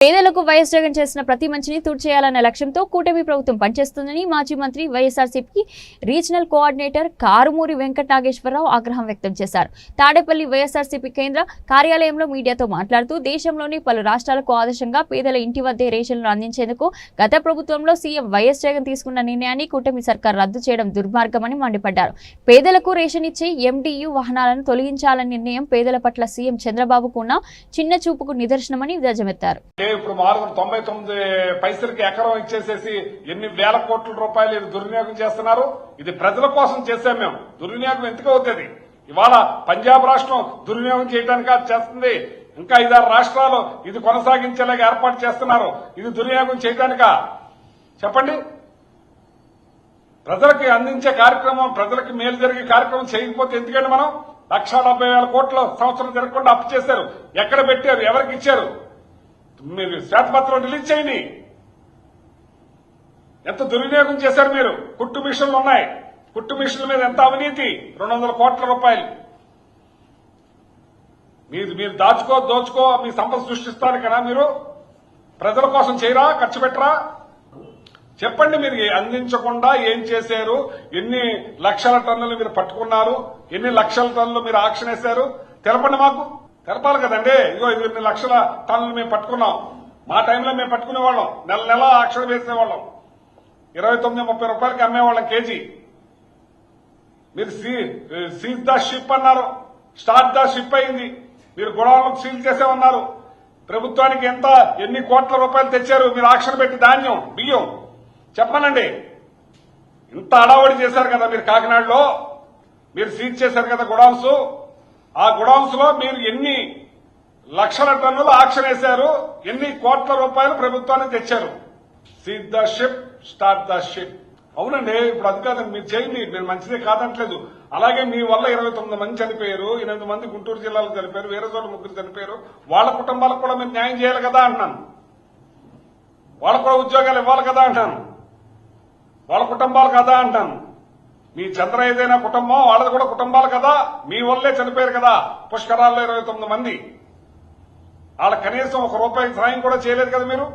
పేదలకు వైఎస్ జగన్ చేసిన ప్రతి మంచిని తుడిచేయాలన్న లక్ష్యంతో కూటమి ప్రభుత్వం పనిచేస్తుందని మాజీ మంత్రి వైఎస్ఆర్సీపీ రీజనల్ కోఆర్డినేటర్ కారుమూరి వెంకట నాగేశ్వరరావు ఆగ్రహం వ్యక్తం చేశారు. తాడేపల్లి వైఎస్ఆర్సీపీ కేంద్ర కార్యాలయంలో మీడియాతో మాట్లాడుతూ దేశంలోని పలు రాష్ట్రాలకు ఆదర్శంగా పేదల ఇంటి వద్దే రేషన్లు అందించేందుకు గత ప్రభుత్వంలో సీఎం వైఎస్ జగన్ తీసుకున్న నిర్ణయాన్ని కూటమి సర్కార్ రద్దు చేయడం దుర్మార్గమని మండిపడ్డారు. పేదలకు రేషన్ ఇచ్చే ఎండియు వాహనాలను తొలగించాలన్న నిర్ణయం పేదల పట్ల సీఎం చంద్రబాబుకు ఉన్న చిన్న చూపుకు నిదర్శనమని ధ్వజమెత్తారు. ఇప్పుడు 499 పైసలకి ఎకరం ఇచ్చేసేసి ఎన్ని వేల కోట్ల రూపాయలు ఇది దుర్వినియోగం చేస్తున్నారు. ఇది ప్రజల కోసం చేశాం మేము. దుర్వినియోగం ఎందుకు అవుతుంది? ఇవాళ పంజాబ్ రాష్ట్రం దుర్వినియోగం చేయడానికి అది చేస్తుంది. ఇంకా 5-6 రాష్ట్రాలు ఇది కొనసాగించేలాగా ఏర్పాటు చేస్తున్నారు. ఇది దుర్వినియోగం చేయడానికా? చెప్పండి. ప్రజలకి అందించే కార్యక్రమం, ప్రజలకి మేలు జరిగే కార్యక్రమం చేయకపోతే ఎందుకంటే మనం 1,70,000 కోట్ల సంవత్సరం జరగకుండా అప్పు చేశారు. ఎక్కడ పెట్టారు? ఎవరికి ఇచ్చారు? మీరు శ్వేతపత్రం రిలీజ్ చేయండి. ఎంత దుర్వినియోగం చేశారు మీరు? కుట్టు మిషన్లు ఉన్నాయి. కుట్టు మిషన్ల మీద ఎంత అవినీతి? 200 కోట్ల రూపాయలు. మీరు దోచుకో మీ సంపద సృష్టిస్తారు కదా. మీరు ప్రజల కోసం చేయరా? ఖర్చు పెట్టరా? చెప్పండి. మీరు అందించకుండా ఏం చేశారు? ఎన్ని లక్షల టన్నులు మీరు పట్టుకున్నారు? ఎన్ని లక్షల టన్నులు మీరు ఆక్షన్ వేశారు? తెలపండి. మాకు తెలపాలి కదండి. ఇదిగో 2 లక్షల టన్నులు మేము పట్టుకున్నాం. మా టైంలో మేము పట్టుకునేవాళ్ళం. నెల ఆక్షన్ వేసేవాళ్ళం. 29-30 రూపాయలకి అమ్మేవాళ్ళం కేజీ. మీరు సీజ్ ద షిప్ అన్నారు. స్టార్ట్ ద షిప్ అయింది. మీరు గొడవలకు సీల్ చేసామన్నారు. ప్రభుత్వానికి ఎన్ని కోట్ల రూపాయలు తెచ్చారు మీరు ఆక్షన్ పెట్టి? ధాన్యం, బియ్యం చెప్పానండి. ఇంత అడావడి చేశారు కదా మీరు. కాకినాడలో మీరు సీజ్ చేశారు కదా గొడౌన్స్. ఆ గొడౌన్స్ లో మీరు ఎన్ని లక్షల టన్నులు ఆక్షన్ వేశారు? ఎన్ని కోట్ల రూపాయలు ప్రభుత్వానికి తెచ్చారు? Seize the ship, start the ship. అవునండి. ఇప్పుడు అది కాదండి. మీరు చేయండి. మీరు మంచిదే కాదంటలేదు. అలాగే మీ వల్ల 29 మంది చనిపోయారు. 8 మంది గుంటూరు జిల్లాలో చనిపోయారు. వేరే చోట్ల 3 చనిపోయారు. వాళ్ళ కుటుంబాలకు కూడా మీరు న్యాయం చేయాలి కదా అంటున్నాను. వాళ్ళకు కూడా ఉద్యోగాలు ఇవ్వాలి కదా అంటాను. వాళ్ళ కుటుంబాలు కదా అంటాను. మీ చంద్ర ఏదైనా కుటుంబం, వాళ్ళది కూడా కుటుంబాలు కదా. మీ వల్లే చనిపోయారు కదా పుష్కరాల్లో 29 మంది. వాళ్ళ కనీసం 1 రూపాయి సాయం కూడా చేయలేదు కదా మీరు.